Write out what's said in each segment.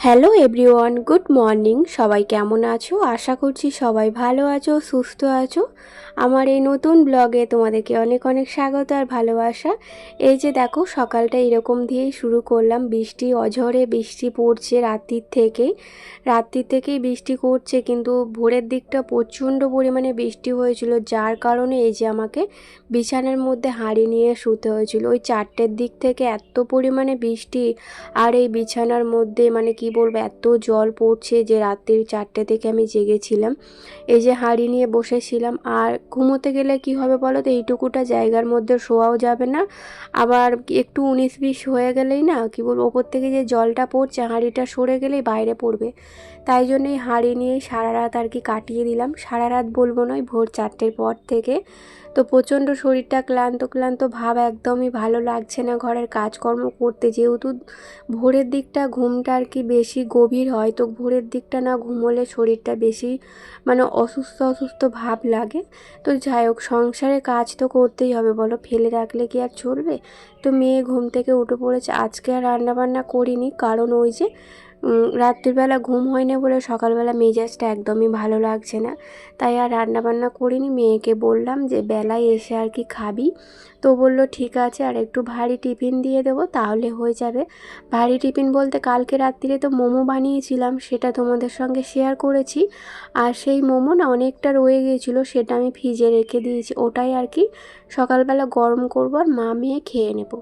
Hello everyone, good morning. সবাই কেমন আছো? আশা করছি সবাই ভালো আছো, সুস্থ আছো। আমার এই নতুন ব্লগে তোমাদেরকে অনেক অনেক স্বাগত আর ভালোবাসা। এই যে দেখো, সকালটা এরকম দিয়েই শুরু করলাম। বৃষ্টি অঝরে বৃষ্টি পড়ছে রাত্রির থেকেই বৃষ্টি করছে, কিন্তু ভোরের দিকটা প্রচণ্ড পরিমাণে বৃষ্টি হয়েছিল, যার কারণে এই যে আমাকে বিছানার মধ্যে হাঁড়ি নিয়ে শুতে হয়েছিল। ওই 4টের দিক থেকে এত পরিমাণে বৃষ্টি, আর এই বিছানার মধ্যে মানে কি বলবো, এত জল পড়ছে যে রাত্রির 4টে থেকে আমি জেগেছিলাম। এই যে হাঁড়ি নিয়ে বসেছিলাম। আর ঘুমোতে গেলে কি হবে বলো তো, এইটুকুটা জায়গার মধ্যে শোয়াও যাবে না। আবার একটু 19-20 হয়ে গেলেই না কি বলবো, ওপর থেকে যে জলটা পড়ছে হাঁড়িটা সরে গেলেই বাইরে পড়বে। তাই জন্যই হাঁড়ি নিয়েই সারা রাত আর কি কাটিয়ে দিলাম। সারা রাত বলবো নয়, ভোর 4টের পর থেকে। তো প্রচণ্ড শরীরটা ক্লান্ত ক্লান্ত ভাব, একদমই ভালো লাগছে না ঘরের কাজকর্ম করতে। যেহেতু ভোরের দিকটা ঘুমটা আর কি বেশি গভীর হয়, তো ভোরের দিকটা না ঘুমোলে শরীরটা বেশি মানে অসুস্থ অসুস্থ ভাব লাগে। তো যাই হোক, সংসারে কাজ তো করতেই হবে বলো, ফেলে রাখলে কি আর চলবে। তো মেয়ে ঘুম থেকে উঠে পড়েছে। আজকে আর রান্নাবান্না করিনি, কারণ ওই যে রাত্রিবেলা ঘুম হয় না বলে সকালবেলা মেজাজটা একদমই ভালো লাগছে না। তাই আর রান্নাবান্না করিনি। মেয়েকে বললাম যে বেলায় এসে আর কি খাবি, তো বলল ঠিক আছে, আর একটু ভারী টিফিন দিয়ে দেবো তাহলে হয়ে যাবে। ভারী টিফিন বলতে কালকে রাত্রিরে তো মোমো বানিয়েছিলাম, সেটা তোমাদের সঙ্গে শেয়ার করেছি। আর সেই মোমো না অনেকটা রয়ে গিয়েছিলো, সেটা আমি ফ্রিজে রেখে দিয়েছি। ওটাই আর কি সকালবেলা গরম করবো আর মা মেয়ে খেয়ে নেব।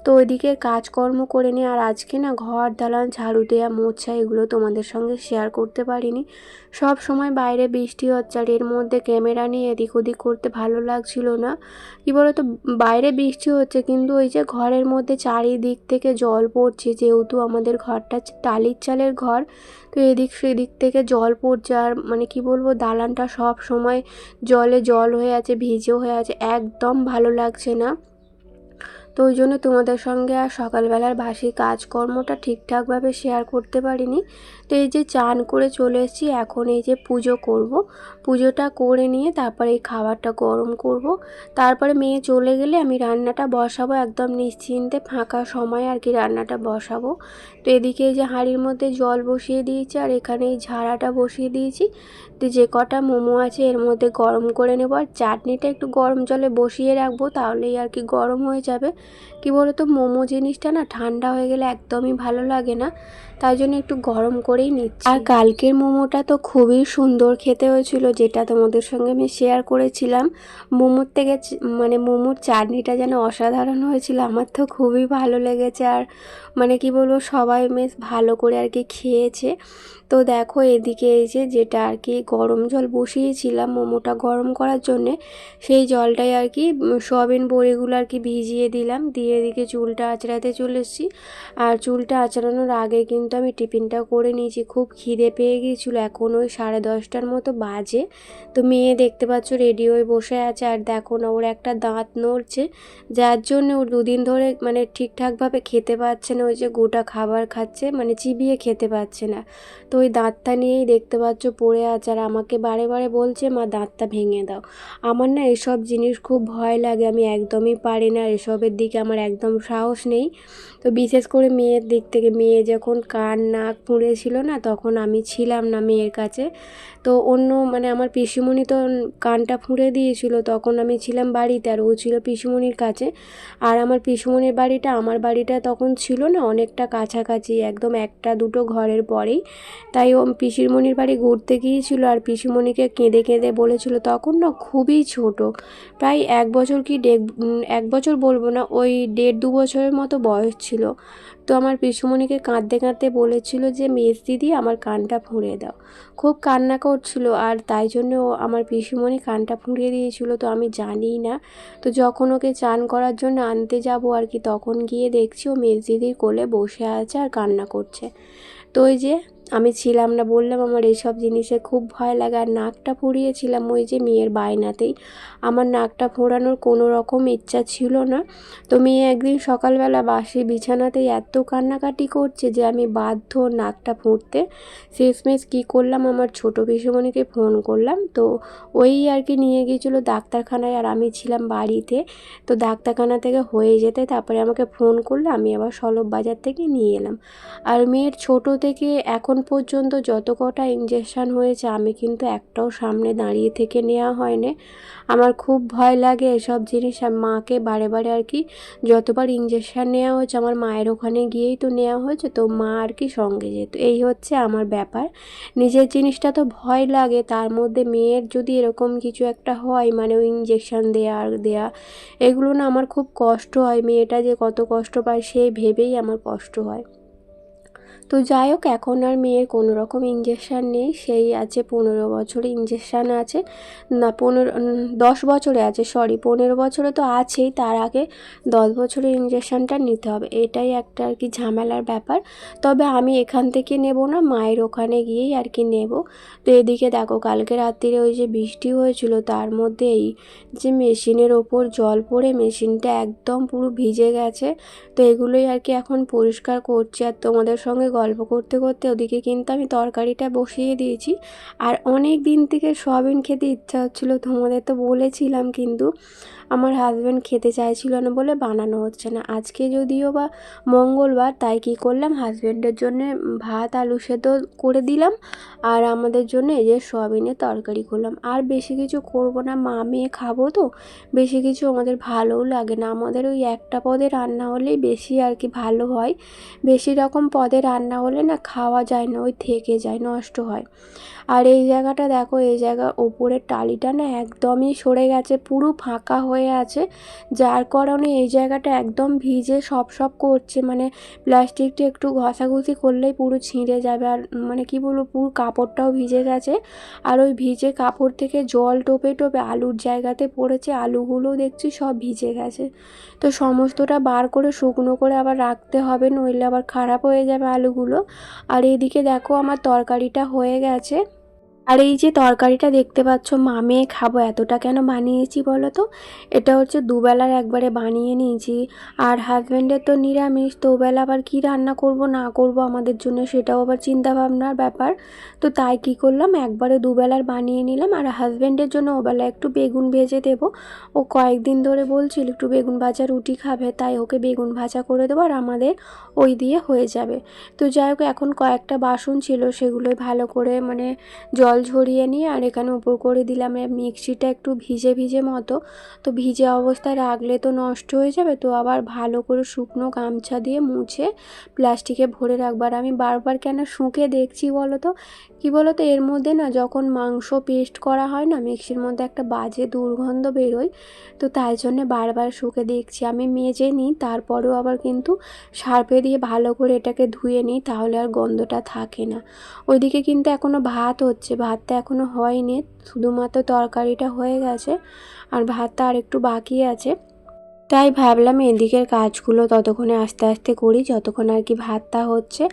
তো ওইদিকে কাজকর্ম করে নিই। আর আজকে না ঘর দালান ঝাড়ু দেওয়া মোছা এগুলো তোমাদের সঙ্গে শেয়ার করতে পারিনি। সব সময় বাইরে বৃষ্টি হচ্ছে, আর এর মধ্যে ক্যামেরা নিয়ে এদিক ওদিক করতে ভালো লাগছিল না। কী বলো তো, বাইরে বৃষ্টি হচ্ছে কিন্তু ওই যে ঘরের মধ্যে চারিদিক থেকে জল পড়ছে, যেহেতু আমাদের ঘরটা টালির চালের ঘর। তো এদিক সেদিক থেকে জল পড়ছে, আর মানে কি বলবো, দালানটা সব সময় জলে জল হয়ে আছে, ভিজে হয়ে আছে, একদম ভালো লাগছে না। তো ওই জন্য তোমাদের সঙ্গে আর সকালবেলার বাসি কাজকর্মটা ঠিকঠাকভাবে শেয়ার করতে পারিনি। তো এই যে চান করে চলে এসেছি, এখন এই যে পুজো করব। পুজোটা করে নিয়ে তারপরে এই খাবারটা গরম করব। তারপরে মেয়ে চলে গেলে আমি রান্নাটা বসাবো, একদম নিশ্চিন্তে ফাঁকা সময় আর কি রান্নাটা বসাবো। তো এদিকে এই যে হাঁড়ির মধ্যে জল বসিয়ে দিয়েছি, আর এখানে এই ঝাড়াটা বসিয়ে দিয়েছি। তো যে কটা মোমো আছে এর মধ্যে গরম করে নেব, আর চাটনিটা একটু গরম জলে বসিয়ে রাখবো, তাহলেই আর কি গরম হয়ে যাবে। কি বলো তো, মোমো জিনিসটা না ঠান্ডা হয়ে গেলে একদমই ভালো লাগে না, তাই জন্য একটু গরম করেই নিচ্ছি। আর কালকের মোমোটা তো খুবই সুন্দর খেতে হয়েছিল, যেটা তোমাদের সঙ্গে আমি শেয়ার করেছিলাম। মোমোর থেকে মানে মোমোর চাটনিটা যেন অসাধারণ হয়েছিল, আমার তো খুবই ভালো লেগেছে। আর মানে কি বলবো, সবাই বেশ ভালো করে আর কি খেয়েছে। তো দেখো এদিকে এই যে যেটা আর কি গরম জল বসিয়েছিলাম মোমোটা গরম করার জন্যে, সেই জলটাই আর কি সয়াবিন বড়িগুলো আর কি ভিজিয়ে দিলাম, দিয়ে এদিকে চুলটা আঁচড়াতে চলে এসেছি। আর চুলটা আঁচড়ানোর আগে কিন্তু আমি টিফিনটা করে নিয়েছি। খুব খিদে পেয়ে গিয়েছিলো, এখন ওই 10:30টার মতো বাজে। তো মেয়ে দেখতে পাচ্ছ রেডি হয়ে বসে আছে, আর দেখো না ওর একটা দাঁত নড়ছে, যার জন্য ও দুদিন ধরে মানে ঠিকঠাকভাবে খেতে পারছে না। ওই যে গোটা খাবার খাচ্ছে, মানে চিবিয়ে খেতে পারছে না। তো ওই দাঁতটা নিয়েই দেখতে পাচ্ছ পড়ে আছে, আর আমাকে বারে বারে বলছে মা দাঁতটা ভেঙে দাও। আমার না এসব জিনিস খুব ভয় লাগে, আমি একদমই পারি না, এসবের দিকে আমার একদম সাহস নেই। তো বিশেষ করে মেয়ের দিক থেকে, মেয়ে যখন কান নাক ফুঁড়েছিল না, তখন আমি ছিলাম না মেয়ের কাছে। তো অন্য মানে আমার পিসিমণি তো কানটা ফুঁড়ে দিয়েছিল, তখন আমি ছিলাম বাড়িতে, আর ও ছিল পিসিমণির কাছে। আর আমার পিসিমণির বাড়িটা আমার বাড়িটা তখন ছিল না অনেকটা কাছাকাছি, একদম একটা দুটো ঘরের পরেই। তাই ও পিসিমণির বাড়ি ঘুরতে গিয়েছিল, আর পিসিমণিকে কেঁদে কেঁদে বলেছিল, তখন না খুবই ছোট, প্রায় 1 বছর কি 1 বছর বলবো না, ওই 1.5-2 বছরের মতো বয়স ছিল। তো আমার পিসিমণিকে কাঁদতে কাঁদতে বলেছিল যে মেজ দিদি আমার কানটা ফুঁড়ে দাও। খুব কান্না করছিল, আর তাই জন্য ও আমার পিসিমণি কানটা ফুঁড়িয়ে দিয়েছিল। তো আমি জানিই না। তো যখন ওকে চান করার জন্য আনতে যাব আর কি, তখন গিয়ে দেখছি ও মেজ দিদির কোলে বসে আছে আর কান্না করছে। তো ওই যে আমি ছিলাম না, বললাম আমার এইসব জিনিসে খুব ভয় লাগে। আর নাকটা ফুঁড়িয়েছিলাম ওই যে মেয়ের বায়নাতেই। আমার নাকটা ফোঁড়ানোর কোনো রকম ইচ্ছা ছিল না। তো মেয়ে একদিন সকালবেলা বাসি বিছানাতেই এত কান্নাকাটি করছে যে আমি বাধ্য নাকটা ফুঁড়তে। শেষমেশ কী করলাম, আমার ছোটো পিসুমণিকে ফোন করলাম। তো ওই আর কি নিয়ে গিয়েছিলো ডাক্তারখানায়, আর আমি ছিলাম বাড়িতে। তো ডাক্তারখানা থেকে হয়ে যেতে তারপরে আমাকে ফোন করলে আমি আবার সলব বাজার থেকে নিয়ে এলাম। আর মেয়ের ছোট থেকে এখন পর্যন্ত যত কটা ইঞ্জেকশান হয়েছে আমি কিন্তু একটাও সামনে দাঁড়িয়ে থেকে নেওয়া হয়নি। আমার খুব ভয় লাগে এসব জিনিস। আর মাকে বারে বারে আর কি যতবার ইঞ্জেকশান নেওয়া হয়েছে আমার মায়ের ওখানে গিয়েই তো নেওয়া হয়েছে, তো মা আর কি সঙ্গে যেত। এই হচ্ছে আমার ব্যাপার। নিজের জিনিসটা তো ভয় লাগে, তার মধ্যে মেয়ের যদি এরকম কিছু একটা হয়, মানে ওই ইঞ্জেকশান দেয়া এগুলো না আমার খুব কষ্ট হয়। মেয়েটা যে কত কষ্ট পায় সেই ভেবেই আমার কষ্ট হয়। তো যাই হোক, এখন আর মেয়ের কোনো রকম ইঞ্জেকশান নেই। সেই আছে 15 বছরে ইঞ্জেকশান আছে, না 10 বছরে আছে, সরি 15 বছরে তো আছেই, তার আগে 10 বছরের ইঞ্জেকশানটা নিতে হবে। এটাই একটা আর কি ঝামেলার ব্যাপার। তবে আমি এখান থেকে নেব না, মায়ের ওখানে গিয়েই আর কি নেব। তো এদিকে দেখো কালকে রাত্রিরে ওই যে বৃষ্টি হয়েছিল, তার মধ্যে এই যে মেশিনের ওপর জল পড়ে মেশিনটা একদম পুরো ভিজে গেছে। তো এগুলোই আর কি এখন পরিষ্কার করছি। আর তোমাদের সঙ্গে গল্প করতে করতে ওদিকে কিন্তু আমি তরকারিটা বসিয়ে দিয়েছি। আর অনেক দিন থেকে সয়াবিন খেতে ইচ্ছা হচ্ছিলো, তোমাদের তো বলেছিলাম, কিন্তু আমার হাজব্যান্ড খেতে চাইছিল না বলে বানানো হচ্ছে না। আজকে যদিও বা মঙ্গলবার, তাই কি করলাম, হাজব্যান্ডের জন্যে ভাত আলু সেদ্ধ করে দিলাম, আর আমাদের জন্য এই যে সয়াবিনের তরকারি করলাম। আর বেশি কিছু করব না, মা মেয়ে খাবো তো, বেশি কিছু আমাদের ভালোও লাগে না। আমাদের ওই একটা পদে রান্না হলেই বেশি আর কি ভালো হয়। বেশি রকম পদে রান্না হলে না খাওয়া যায় না, ওই থেকে যায়, নষ্ট হয়। আর এই জায়গাটা দেখো, এই জায়গার ওপরের টালিটা না একদমই সরে গেছে, পুরো ফাঁকা হয়ে আছে, যার কারণে এই জায়গাটা একদম ভিজে সপ করছে। মানে প্লাস্টিকটা একটু ঘষাঘষি করলেই পুরো ছিঁড়ে যাবে। আর মানে কি বলবো, পুরো কাপড়টাও ভিজে গেছে। আর ওই ভিজে কাপড় থেকে জল টোপে টোপে আলুর জায়গাতে পড়েছে, আলুগুলোও দেখছি সব ভিজে গেছে। তো সমস্তটা বার করে শুকনো করে আবার রাখতে হবে, নইলে আবার খারাপ হয়ে যাবে আলুগুলো। আর এদিকে দেখো আমার তরকারিটা হয়ে গেছে। আর এই যে তরকারিটা দেখতে পাচ্ছ, মা মেয়ে খাবো এতটা কেন বানিয়েছি বলো তো। এটা হচ্ছে দুবেলার একবারে বানিয়ে নিয়েছি। আর হাজব্যান্ডের তো নিরামিষ, তো ওবেলা আবার কি রান্না করব না করব আমাদের জন্য সেটাও আবার চিন্তা ভাবনার ব্যাপার। তো তাই কি করলাম, একবারে দুবেলার বানিয়ে নিলাম। আর হাজব্যান্ডের জন্য ওবেলা একটু বেগুন ভেজে দেবো। ও কয়েকদিন ধরে বলছিল একটু বেগুন ভাজা রুটি খাবে, তাই ওকে বেগুন ভাজা করে দেবো, আর আমাদের ওই দিয়ে হয়ে যাবে। তো যাই হোক, এখন কয়েকটা বাসন ছিল সেগুলোই ভালো করে মানে জল ঝরিয়ে নিয়ে আর এখানে উপর করে দিলাম। মিক্সিটা একটু ভিজে ভিজে মতো, তো ভিজে অবস্থায় রাখলে তো নষ্ট হয়ে যাবে, তো আবার ভালো করে শুকনো গামছা দিয়ে মুছে প্লাস্টিকে ভরে রাখবার। আমি বারবার কেন শুঁকে দেখছি বলো তো, কি বলো তো, এর মধ্যে না যখন মাংস পেস্ট করা হয় না মিক্সির মধ্যে একটা বাজে দুর্গন্ধ বেরোয়, তো তাই জন্যে বারবার শুঁকে দেখছি। আমি মেজে নিই, তারপরেও আবার কিন্তু সার্ফে দিয়ে ভালো করে এটাকে ধুয়ে নিই, তাহলে আর গন্ধটা থাকে না। ওইদিকে কিন্তু এখনও ভাত হচ্ছে, ভাতটা এখনও হয়নি, শুধুমাত্র তরকারিটা হয়ে গেছে, আর ভাতটা আর একটু বাকি আছে। তাই ভাবলাম এদিকের কাজগুলো ততক্ষণে আস্তে আস্তে করি যতক্ষণ আর কি ভাতটা হচ্ছে।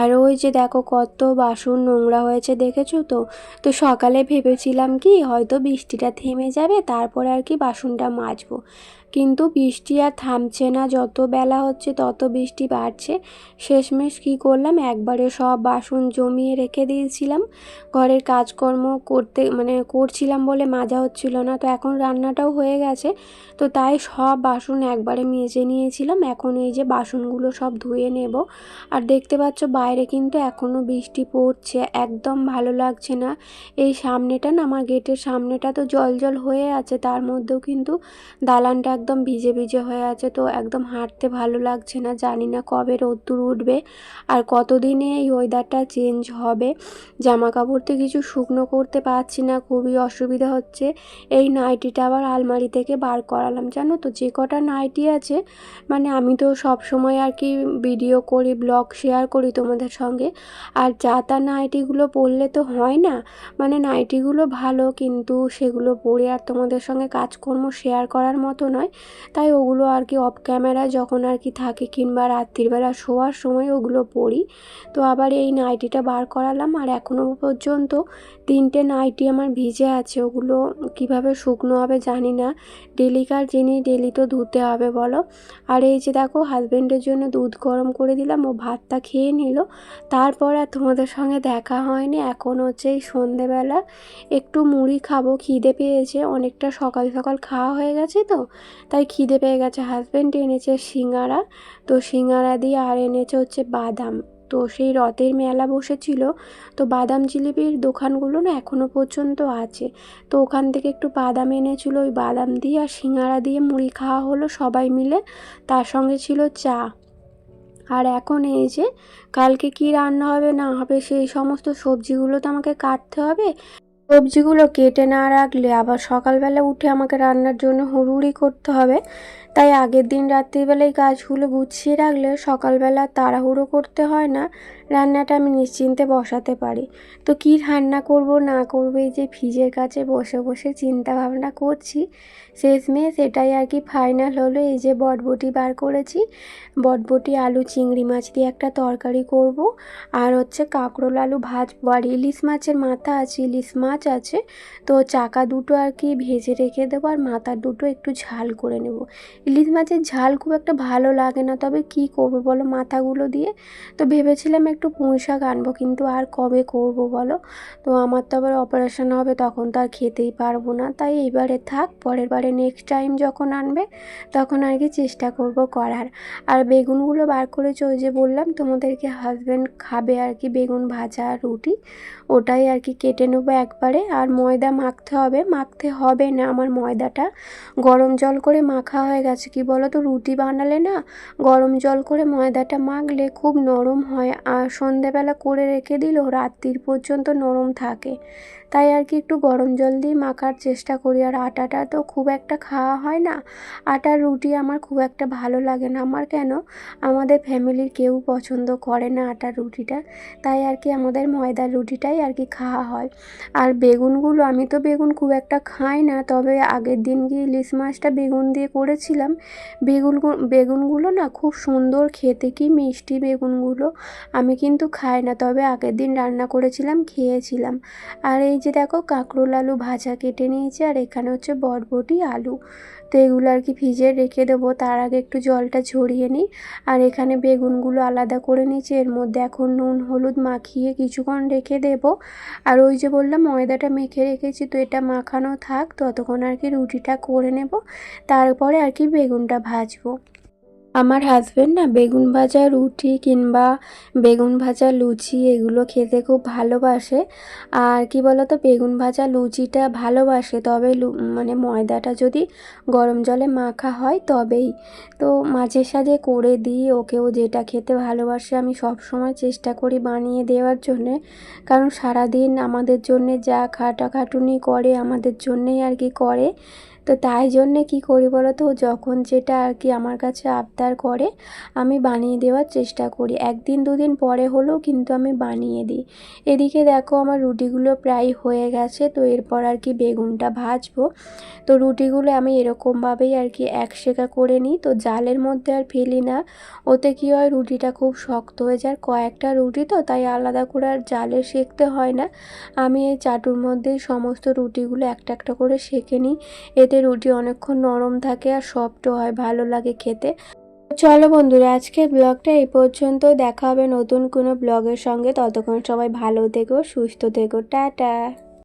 আর ওই যে দেখো কত বাসন নোংরা হয়েছে, দেখেছো তো। তো সকালে ভেবেছিলাম কি হয়তো বৃষ্টিটা থেমে যাবে, তারপরে আর কি বাসনটা মাজবো, কিন্তু বৃষ্টি আর থামছে না, যত বেলা হচ্ছে তত বৃষ্টি বাড়ছে। শেষমেশ কী করলাম, একবারে সব বাসন জমিয়ে রেখে দিয়েছিলাম। ঘরের কাজকর্ম করছিলাম বলে মাজা হচ্ছিল না, তো এখন রান্নাটাও হয়ে গেছে, তো তাই সব বাসন একবারে মেজে নিয়েছিলাম। এখন এই যে বাসনগুলো সব ধুয়ে নেব। আর দেখতে পাচ্ছ বাইরে কিন্তু এখনও বৃষ্টি পড়ছে, একদম ভালো লাগছে না। এই সামনেটা না, আমার গেটের সামনেটা তো জল জল হয়ে আছে, তার মধ্যেও কিন্তু দালানটা একদম ভিজে ভিজে হয়ে আছে, তো একদম হাঁটতে ভালো লাগছে না। জানি না কবে রোদ্দুর উঠবে আর কতদিনে এই ওয়েদারটা চেঞ্জ হবে। জামা কাপড় তো কিছু শুকনো করতে পারছি না, খুবই অসুবিধা হচ্ছে। এই নাইটিটা আবার আলমারি থেকে বার করালাম, জানো তো। যে কটা নাইটি আছে, মানে আমি তো সব সময় আর কি ভিডিও করি, ব্লগ শেয়ার করি তোমাদের সঙ্গে, আর যা তা নাইটিগুলো পরলে তো হয় না। মানে নাইটিগুলো ভালো, কিন্তু সেগুলো পরে আর তোমাদের সঙ্গে কাজকর্ম শেয়ার করার মতো নয়। তাই ওগুলো আর কি অফ ক্যামেরা যখন আর কি থাকে কিংবা রাত্রিবেলা শোয়ার সময় ওগুলো পরি। তো আবার এই নাইটিটা বার করালাম, আর এখনও পর্যন্ত 3টে নাইটি আমার ভিজে আছে। ওগুলো কিভাবে শুকনো হবে জানি না, ডেলিকার জিনিস ডেলি তো ধুতে হবে বলো। আর এই যে দেখো হাজব্যান্ডের জন্য দুধ গরম করে দিলাম, ও ভাতটা খেয়ে নিল। তারপর আর তোমাদের সঙ্গে দেখা হয়নি। এখন হচ্ছে এই সন্ধেবেলা একটু মুড়ি খাবো, খিদে পেয়েছে অনেকটা, সকাল সকাল খাওয়া হয়ে গেছে তো তাই খিদে পেয়ে গেছে। হাজব্যান্ড এনেছে সিঙ্গারা, তো সিঙ্গারা দিয়ে আর এনেছে হচ্ছে বাদাম। তো সেই রথের মেলা বসেছিল, তো বাদাম জিলিপির দোকানগুলো না এখনও পর্যন্ত আছে। তো ওখান থেকে একটু বাদাম এনেছিল, ওই বাদাম দিয়ে আর সিঙ্গারা দিয়ে মুড়ি খাওয়া হলো সবাই মিলে, তার সঙ্গে ছিল চা। আর এখন এই যে কালকে কি রান্না হবে না হবে সেই সমস্ত সবজিগুলো তো আমাকে কাটতে হবে। সবজিগুলো কেটে না রাখলে আবার সকালবেলা উঠে আমাকে রান্নার জন্য হুড়ুহুড়ি করতে হবে। তাই আগের দিন রাত্রিবেলায় কাজগুলো গুছিয়ে রাখলে সকালবেলা তাড়াহুড়ো করতে হয় না, রান্নাটা আমি নিশ্চিন্তে বসাতে পারি। তো কী রান্না করব না করব এই যে ফ্রিজের কাছে বসে বসে চিন্তা ভাবনা করছি, শেষমেশ এটাই আর কি ফাইনাল হলো। এই যে বটবটি বার করেছি, বটবটি আলু চিংড়ি মাছ দিয়ে একটা তরকারি করব, আর হচ্ছে কাঁকরোল আলু ভাজবো। আর ইলিশ মাছের মাথা আছে, ইলিশ মাছ আছে, তো চাকা দুটো আর কি ভেজে রেখে দেবো, আর মাথার দুটো একটু ঝাল করে নেব। ইলিশ মাছের ঝাল খুব একটা ভালো লাগে না, তবে কি করব বলো মাথাগুলো দিয়ে। তো ভেবেছিলাম একটু পুঁই শাক আনবো, কিন্তু আর কবে করব বলো। তো আমার তো আবার অপারেশন হবে, তখন তো আর খেতেই পারবো না, তাই এইবারে থাক, পরের বারে নেক্সট টাইম যখন আনবে তখন আর কি চেষ্টা করব করার। আর বেগুনগুলো বার করেছি, ওই যে বললাম তোমাদেরকে হাজব্যান্ড খাবে আর কি বেগুন ভাজা রুটি, ওটাই আর কি কেটে নেবো একবারে। আর ময়দা মাখতে হবে, মাখতে হবে না, আমার ময়দাটা গরম জল করে মাখা হয়ে গেছে। কি বলো তো রুটি বানালে না গরম জল করে ময়দাটা মাখলে খুব নরম হয়, আর সন্ধেবেলা করে রেখে দিলেও রাত্রির পর্যন্ত নরম থাকে। তাই আর কি একটু গরম জল দিয়ে মাখার চেষ্টা করি। আর আটাটা তো খুব একটা খাওয়া হয় না, আটার রুটি আমার খুব একটা ভালো লাগে না। আমার কেন, আমাদের ফ্যামিলির কেউ পছন্দ করে না আটার রুটিটা, তাই আর কি আমাদের ময়দার রুটিটাই আর কি খাওয়া হয়। আর বেগুনগুলো, আমি তো বেগুন খুব একটা খাই না, তবে আগের দিন গিয়ে ইলিশ মাছটা বেগুন দিয়ে করেছিলাম। বেগুনগুলো না খুব সুন্দর খেতে, কি মিষ্টি বেগুনগুলো। আমি কিন্তু খাই না, তবে আগের দিন রান্না করেছিলাম, খেয়েছিলাম। আর এই যে দেখো কাঁকরোল আলু ভাজা কেটে নিয়েছি, আর এখানে হচ্ছে বরবটি আলু। তো এগুলো আর কি ভিজে রেখে দেবো, তার আগে একটু জলটা ঝরিয়ে নিই। আর এখানে বেগুনগুলো আলাদা করে নিয়েছি, এর মধ্যে এখন নুন হলুদ মাখিয়ে কিছুক্ষণ রেখে দেব। আর ওই যে বললাম ময়দাটা মেখে রেখেছি, তো এটা মাখানো থাক, ততক্ষণ আর কি রুটিটা করে নেব, তারপরে আর কি বেগুনটা ভাজবো। আমার হাজব্যান্ড না বেগুন ভাজা রুটি কিংবা বেগুন ভাজা লুচি এগুলো খেতে খুব ভালোবাসে। আর কি বলতো বেগুন ভাজা লুচিটা ভালোবাসে, তবে মানে ময়দাটা যদি গরম জলে মাখা হয় তবেই। তো মাঝে সাঝে করে দিই ওকেও, যেটা খেতে ভালোবাসে আমি সব সময় চেষ্টা করি বানিয়ে দেওয়ার জন্যে, কারণ সারাদিন আমাদের জন্যে যা খাটাখাটুনি করে আমাদের জন্যেই আর কি করে। তো তাই জন্যে কী করি বলো তো, যখন যেটা আর কি আমার কাছে আবদার করে আমি বানিয়ে দেওয়ার চেষ্টা করি, একদিন দুদিন পরে হলেও কিন্তু আমি বানিয়ে দিই। এদিকে দেখো আমার রুটিগুলো প্রায় হয়ে গেছে, তো এরপর আর কি বেগুনটা ভাজবো। তো রুটিগুলো আমি এরকমভাবেই আর কি এক সেকা করে নিই, তো জালের মধ্যে আর ফেলি না, ওতে কী হয় রুটিটা খুব শক্ত হয়ে যায়। কয়েকটা রুটি তো, তাই আলাদা করে আর জালে সেঁকতে হয় না, আমি এই চাটুর মধ্যেই সমস্ত রুটিগুলো একটা একটা করে সেঁকে নিই। এতে রুটি অনেকক্ষণ নরম থাকে আর সফটও হয়, ভালো লাগে খেতে। চলো বন্ধুরা, আজকের ব্লগটা এই পর্যন্ত, দেখা হবে নতুন কোনো ব্লগের সঙ্গে। ততক্ষণ সবাই ভালো থেকো, সুস্থ থেকো, টাটা।